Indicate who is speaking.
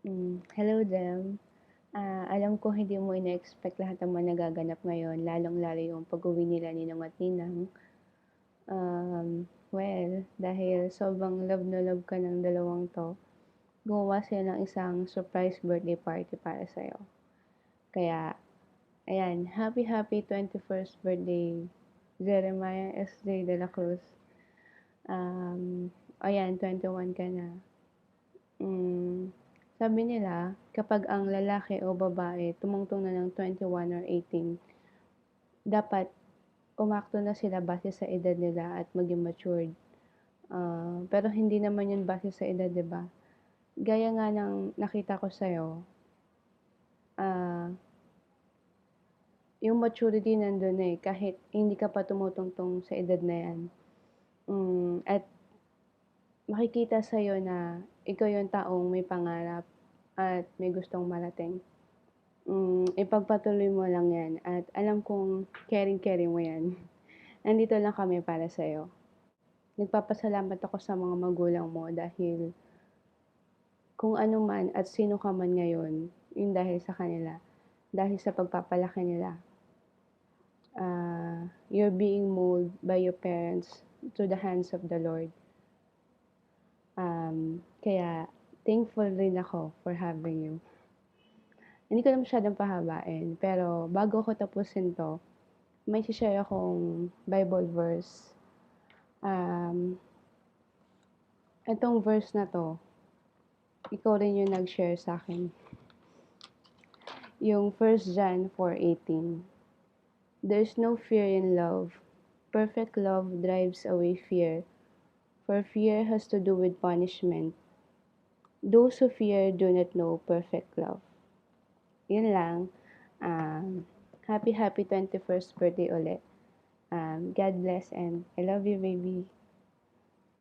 Speaker 1: Hello Jem. Alam ko hindi mo ine-expect lahat ng mga nagaganap ngayon, lalong-lalo yung pag-uwi nila ninong at ninang. Dahil sobrang love na love ka ng dalawang 'to, gumawa sila ng isang surprise birthday party para sa'yo. Kaya ayan, happy happy 21st birthday, Jeremiah S.J. De La Cruz. Ayan, 21 ka na. Hmm, Sabi nila kapag ang lalaki o babae tumungtong na ng 21 or 18, dapat umakto na sila base sa edad nila at maging matured. Pero hindi naman yun base sa edad, 'di ba? Gaya nga ng nakita ko sa'yo, ah, yung maturity nandun na, kahit hindi ka pa tumutungtong sa edad na yan. At makikita sa'yo na ikaw yung taong may pangarap at may gustong marating. Ipagpatuloy mo lang yan at alam kong caring-caring mo yan. Nandito lang kami para sa'yo. Nagpapasalamat ako sa mga magulang mo dahil kung ano man at sino ka man ngayon, yun dahil sa kanila. Dahil sa pagpapalaki nila. You're being molded by your parents to the hands of the Lord. Kaya thankful rin ako for having you. Hindi ko na masyadong pahabain, pero bago ko tapusin 'to, may i-share akong Bible verse. Um, Itong verse na 'to, ikaw rin yung nag-share sa'kin. Yung 1 John 4:18. There's no fear in love. Perfect love drives away fear, for fear has to do with punishment. Those who fear do not know perfect love. Yun lang. Happy 21st birthday ulit. God bless and I love you, baby.